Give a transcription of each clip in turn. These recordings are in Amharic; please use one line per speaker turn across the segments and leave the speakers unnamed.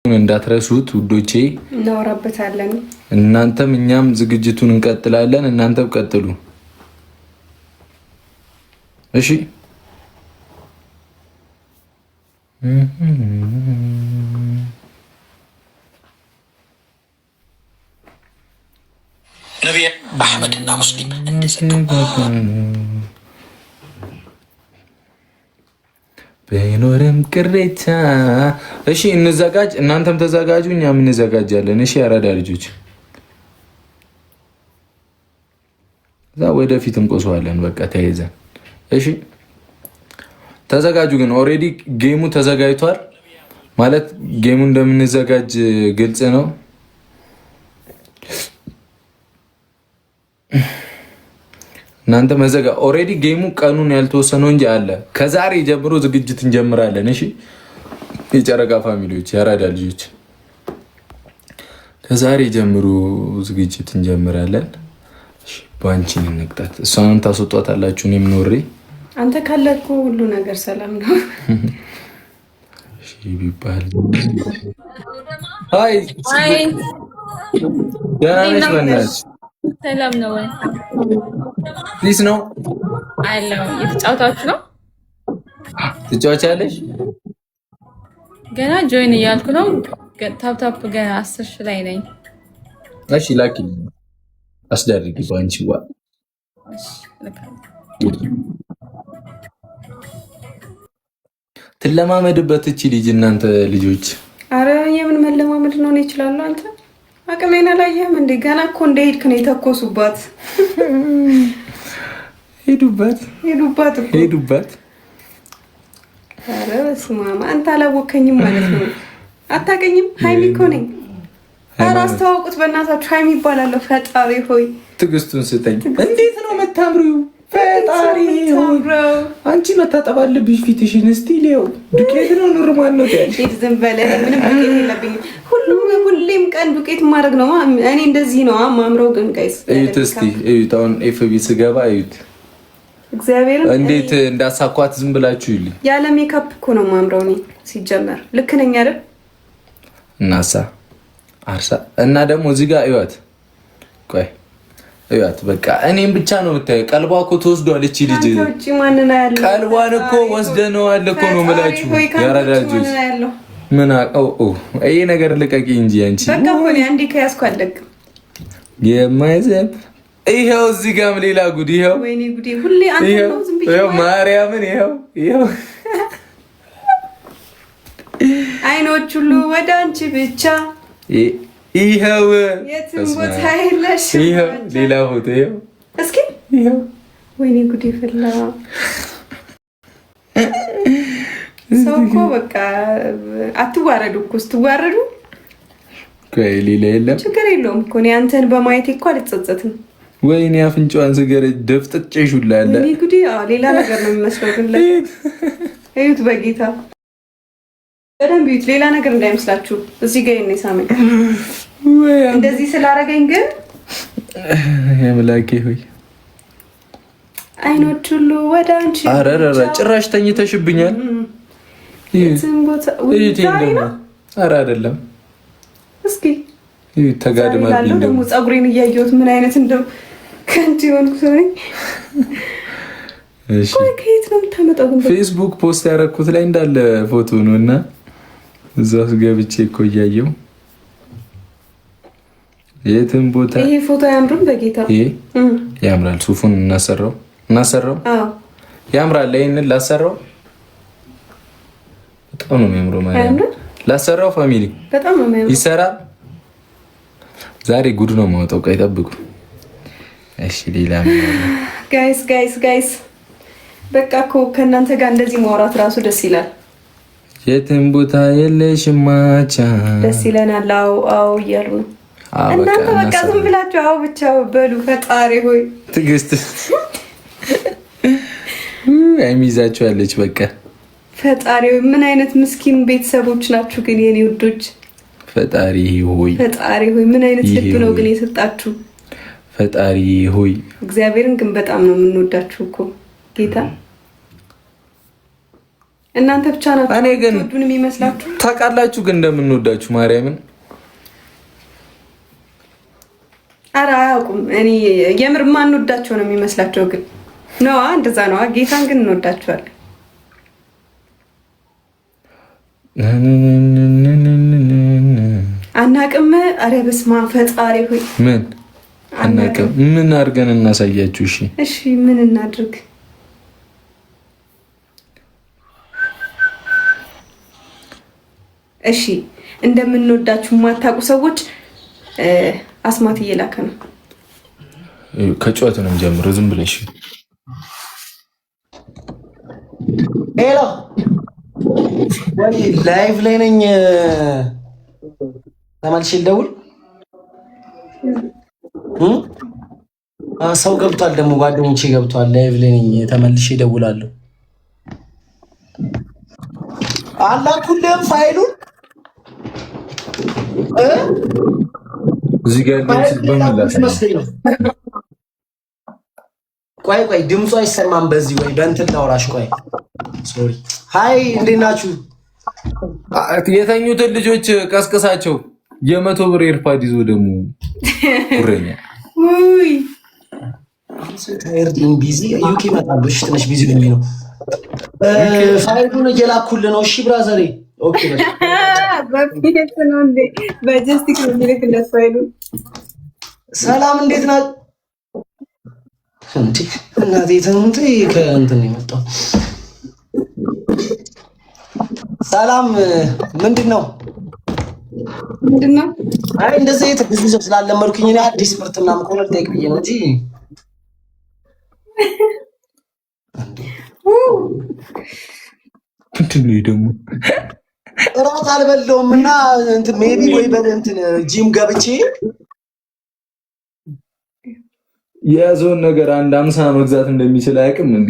እንዳትረሱት ውዶቼ፣
እናወራበታለን።
እናንተም እኛም ዝግጅቱን እንቀጥላለን። እናንተም ቀጥሉ እሺ።
ነብይ አህመድና ሙስሊም
በኖርም ቅሬታ። እሺ እንዘጋጅ፣ እናንተም ተዘጋጁ፣ እኛም እንዘጋጃለን። እሺ ያራዳ ልጆች፣ እዛ ወደፊት እንቆሰዋለን። በቃ ተይዘን። እሺ ተዘጋጁ። ግን ኦሬዲ ጌሙ ተዘጋጅቷል ማለት ጌሙ እንደምንዘጋጅ ግልጽ ነው። እናንተ መዘጋ ኦሬዲ ጌሙ ቀኑን ያልተወሰነው እንጂ አለ። ከዛሬ ጀምሮ ዝግጅት እንጀምራለን። እሺ የጨረቃ ፋሚሊዎች፣ ያራዳ ልጆች ከዛሬ ጀምሮ ዝግጅት እንጀምራለን። እሺ ባንቺን እንቅጣት። እሷን ታስወጣታላችሁ። እኔም ኖሬ
አንተ ካለኩ ሁሉ ነገር ሰላም ነው።
እሺ ቢባል ሃይ ደህና ነሽ? በእናትሽ
ሰላም ነው ወይ?
ፒስ ነው
አለው። የተጫወታችሁ ነው?
ትጫወቻለሽ?
ገና ጆይን እያልኩ ነው። ታፕ ገና 10 ሺህ ላይ ነኝ።
እሺ ላኪልኝ፣ አስደርጊ ባንቺ ዋ።
እሺ
ትለማመድበት እቺ ልጅ። እናንተ ልጆች
አረ የምን መለማመድ ነው? እኔ እችላለሁ። አንተ አቅሜን አላየህም እንዴ? ገና እኮ እንደሄድክ ነው የተኮሱባት። ሄዱባት። አረ በስመ አብ፣ አንተ አላወከኝም ማለት ነው። አታውቅኝም? ሀይሚ እኮ ነኝ። ኧረ አስተዋውቁት በእናታችሁ። ሀይሚ ይባላለሁ። ፈጣሪ ሆይ
ትዕግስቱን ስጠኝ። እንዴት ነው መታምሪው? ፈጣሪ ሆይ አንቺ መታጠብ አለብሽ ፊትሽን። እስቲ ሊው ዱቄት ነው ኖርማል ነው ታያለሽ።
ዝም በለ። ምንም ዱቄት የለብኝም። ሁሌም ቀን ዱቄት ማድረግ ነው። እኔ እንደዚህ ነው ማምረው። ግን ጋይስ
እዩት እስቲ እዩት። አሁን ኤፍቢ ስገባ እዩት።
እግዚአብሔር
እንዴት እንዳሳኳት ዝም ብላችሁ ይልኝ።
ያለ ሜካፕ እኮ ነው ማምረው። እኔ ሲጀመር ልክ ነኝ አይደል?
እናሳ አርሳ እና ደግሞ እዚህ ጋር እዩት። ቆይ እዩት። በቃ እኔም ብቻ ነው የምታየው። ቀልቧ እኮ ተወስዷል። እቺ ልጅ ቀልቧን እኮ ወስደነዋል እኮ ነው የምላችሁ። ያራዳጆች ምን አቀው ይሄ ነገር ልቀቂ እንጂ አንቺ
በቃ ሆነ። አንዴ ከያዝኩ አለቅም።
የማይዘም ይሄው እዚህ ጋርም ሌላ ጉድ። ይሄው
ወይኔ ጉዴ! ሁሌ አንተ ነው ዝም ብዬ
ይሄው ማርያምን ይሄው
አይኖች ሁሉ ወደ አንቺ ብቻ
ይሄው
የትም ቦታ የለሽ።
ይሄው ሌላ ቦታ ይሄው
እስኪ
ይሄው
ወይኔ ጉዴ ፈላ። ሰው እኮ በቃ አትዋረዱ እኮ። ስትዋረዱ
ቆይ ሌላ የለም፣
ችግር የለውም እኮ። እኔ አንተን በማየቴ እኮ አልጸጸትም።
ወይኔ አፍንጫዋን ስገረድ ደፍጥጬሽ ሁላ አለ።
ወይኔ ጉዴ! ሌላ ነገር ነው የሚመስለው። ግን እዩት፣ በጌታ በደንብ እዩት። ሌላ ነገር እንዳይመስላችሁ። እዚህ ጋር የኔ ሳመኝ እንደዚህ ስላደረገኝ ግን
የምላኬ ሆይ
አይኖች ሁሉ ወደ አንቺ።
አረረረ ጭራሽ ተኝተሽብኛል። ኧረ አይደለም።
እስኪ
ተጋድማብኝ
ደግሞ ፀጉሬን እያየሁት ምን አይነት እንደው ከንቱ የሆንኩ ሰው ነኝ። ከየት ነው የምታመጣው? ግን
ፌስቡክ ፖስት ያደረኩት ላይ እንዳለ ፎቶ ነው እና እዛ ውስጥ ገብቼ እኮ እያየሁ የትም ቦታ።
ይሄ ፎቶ አያምርም? በጌታ
ይሄ ያምራል። ሱፉን እናሰራው ያምራል። ይሄንን ላሰራው በጣም ነው የሚያምረው። ማለት ላሰራው ፋሚሊ
በጣም ነው የሚያምረው።
ይሰራል። ዛሬ ጉድ ነው የማወጣው። ቆይ ጠብቁ እሺ። ሌላ
ጋይስ በቃ እኮ ከእናንተ ጋር እንደዚህ ማውራት ራሱ ደስ ይላል።
የትም ቦታ የለሽም ማቻ
ደስ ይለናል። አዎ እያሉ ነው እናንተ። በቃ ዝም ብላችሁ አዎ ብቻ በሉ። ፈጣሪ ሆይ
ትዕግስት አይሚዛችሁ ያለች በቃ
ፈጣሪ ሆይ ምን አይነት ምስኪን ቤተሰቦች ናችሁ ግን የኔ ውዶች። ፈጣሪ ሆይ ምን አይነት ልብ ነው ግን የሰጣችሁ።
ፈጣሪ ሆይ
እግዚአብሔርን ግን በጣም ነው የምንወዳችሁ እኮ ጌታ። እናንተ ብቻ ናችሁ
እኔ ግን
ትወዱን የሚመስላችሁ።
ታውቃላችሁ ግን እንደምንወዳችሁ ማርያምን።
ኧረ አያውቁም። እኔ የምር ማንወዳቸው ነው የሚመስላቸው። ግን ነዋ እንደዛ ነዋ። ጌታን ግን እንወዳቸዋለን። አናቅም። ኧረ በስመ አብ ፈጣሪ ሆይ
ምን አናቅም? ምን አድርገን እናሳያችሁ? እሺ
እሺ ምን እናድርግ? እሺ እንደምንወዳችሁ የማታውቁ ሰዎች አስማት እየላከ ነው።
ከጨዋታ ነው ጀምሮ ዝም ብለሽ
ሄሎ ወይ ላይቭ ላይ ነኝ። ተመልሼ ልደውል። ሰው ገብቷል ደግሞ ጓደኞቼ ገብቷል። ላይቭ ላይ ነኝ። ተመልሼ እደውላለሁ። አላኩልህም ፋይሉን
እዚህ ጋር
ቆይ ድምፁ አይሰማም። በዚህ ወይ በእንትን ላውራሽ። ቆይ ሶሪ። ሃይ እንዴት ናችሁ?
የተኙትን ልጆች ቀስቅሳቸው። 100 ብር ኤርፓድ ይዞ ደግሞ ጉረኛ
ውይ
ታይርዲን ቢዚ ዩኬ መጣሉ። እሺ ትንሽ ቢዚ ነው። ፋይሉን እየላኩልህ ነው። እሺ ብራዘሬ። ኦኬ
በፊት ነው እንዴ? በጀስቲክ ነው የሚልክለት ፋይሉን።
ሰላም እንዴት ናት? እንዴ እናቴ ተንተ ከእንትን የመጣው ሰላም ምንድነው? አይ እንደዚህ ብዙ ሰብ ስላለመድኩኝ እኔ አዲስ ምርት ምናምን ከሆነ ልጠይቅ ብዬ ነው እንጂ
እንትን ነው ደግሞ
እራት አልበላሁም እና እንትን ሜቢ ወይ በእንትን ጂም ገብቼ
የያዘውን ነገር አንድ 50 መግዛት እንደሚችል አያውቅም እንዴ?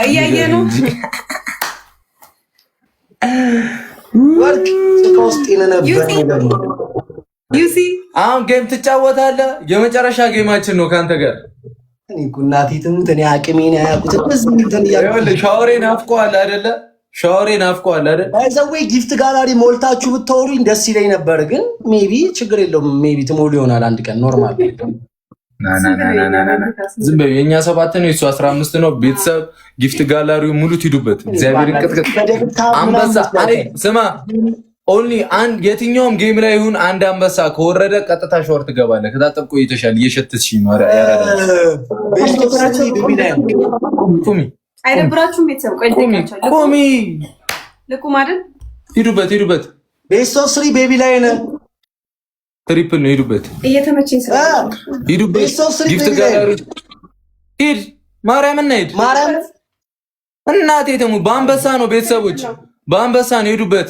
እያየ ነው።
ወርቅ ውስጥ ነበር
ዩሲ
አሁን ጌም ትጫወታለህ። የመጨረሻ ጌማችን ነው ካንተ ጋር።
እኔ ጉናቲ ትሙት እኔ አቅሜን አያውቁትም። እዚህ እንትን
ይኸውልህ ሻወሬን አፍቆሃል አይደለ? ሻወሬን አፍቆሃል አይደል?
ባይዘዌ ጊፍት ጋላሪ ሞልታችሁ ብታወሩኝ ደስ ይለኝ ነበር፣ ግን ሜቢ ችግር የለውም። ሜቢ ትሞሉ ይሆናል አንድ ቀን ኖርማል።
ዝም በይ። የኛ 7 ነው የሱ 15 ነው። ቤተሰብ ጊፍት ጋላሪው ሙሉት ሂዱበት። እግዚአብሔር ይቀጥቅጥ። አንበሳ አይ ስማ፣ ኦንሊ አንድ የትኛውም ጌም ላይ ይሁን አንድ አንበሳ ከወረደ ቀጥታ ሾር ትገባለህ። ከታጠብቆ ይተሻል እየሸተትሽ ነው። ቁሚ
አይደብራችሁም? ቤተሰብ ቆይ
ቁሚ
ልቁም አይደል?
ሂዱበት።
ቤስት ኦፍ 3 ቤቢ ላይ ነው።
ትሪፕል ነው። ሂዱበት።
እየተመቸኝ ስለ
ሂዱበት። ጊፍት ጋላሪ ሂድ። ማርያምን ሂድ።
ማርያም
እናቴ ተሙ በአንበሳ ነው። ቤተሰቦች በአንበሳ ነው። ሂዱበት።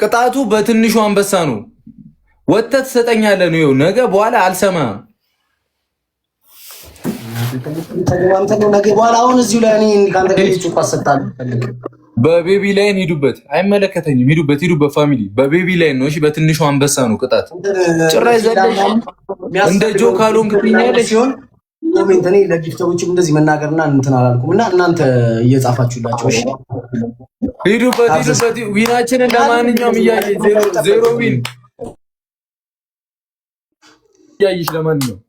ቅጣቱ በትንሹ አንበሳ ነው። ወተት ትሰጠኛለህ ነው። ነገ በኋላ አልሰማም።
ነገ በኋላ አሁን እዚሁ ላይ እኔ ካንተ ጋር ጩፋ ሰጣለሁ።
በቤቢ ላይን ሂዱበት። አይመለከተኝም። ሂዱበት ፋሚሊ። በቤቢ ላይን ነው። እሺ በትንሹ አንበሳ ነው ቅጣት። ጭራሽ ዘለሽ እንደ ጆ ካልሆንክ ትኛለሽ ሲሆን
ኮሜንት እኔ ለጊፍተሮችም እንደዚህ መናገርና እንትን አላልኩም እና እናንተ እየጻፋችሁላችሁ እሺ
ሂዱበት። ዊናችን እንደማንኛውም እያየ ዜሮ ዊን እያየሽ ለማንኛውም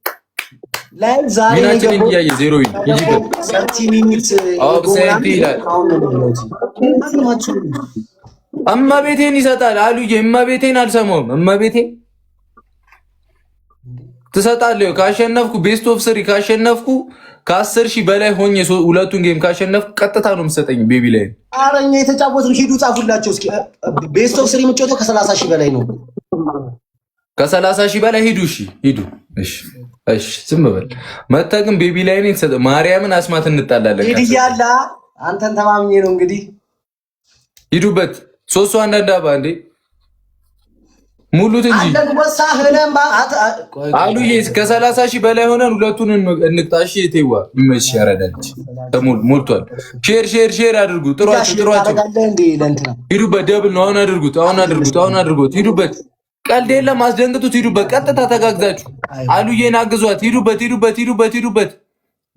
ላይቭ ዛሬ
ዊናችን እያየ ዜሮ ዊን ይጂበት
30 ሚኒት
ኦብሴንት ይላል። እመቤቴን ይሰጣል አሉዬ። እመቤቴን አልሰማውም። እመቤቴን ትሰጣለህ። ካሸነፍኩ ቤስት ኦፍ 3 ካሸነፍኩ ከ10,000 በላይ ሆኜ ሁለቱን ጌም ካሸነፍኩ ቀጥታ ነው የምትሰጠኝ ቤቢ ላይ።
አረኛ የተጫወቱን ሂዱ ጻፉላቸው እስኪ። ቤስት ኦፍ 3 የምትጫወተው ከ30,000 በላይ ነው።
ከ30,000 በላይ ሂዱ። እሺ ሂዱ። እሺ ዝም በል። መተህ ግን ቤቢ ላይ ነው የተሰጠ። ማርያምን አስማት እንጣላለን።
ሂድ እያለ አንተን ተማምኜ ነው እንግዲህ።
ሂዱበት። 3 አንዳንድ አባ እንዴ ሙሉት እንጂ አሉዬ ከ30,000 በላይ ሆነን ሁለቱን እንቅጣሽ። ቴዋ ይመሽ ያረዳች ሞልቷል። ሼር አድርጉ። ጥሯቸው። ሂዱበት። ደብል ነው። አሁን አድርጉት። ሂዱበት። ቀልድ የለም። አስደንግጡት። ሂዱበት። ቀጥታ ተጋግዛችሁ አሉዬን አግዟት። ሂዱበት።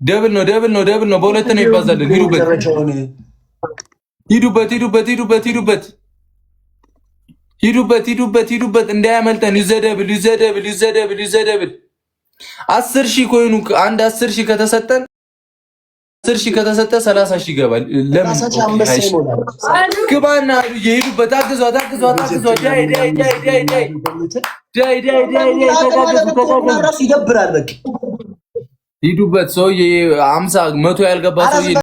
ደብል ነው። በሁለት ነው ይባዛልን። ሂዱበት። ሂዱበት እንዳያመልጠን። ይዘደብል 10,000 ኮይኑ አንድ 10,000 ከተሰጠን 10,000 ከተሰጠ 30,000 ይገባል። ለምን ግባና ሂዱበት። አግዟት። ሂዱበት። ሰውዬ 50 100 ያልገባ ሰውዬ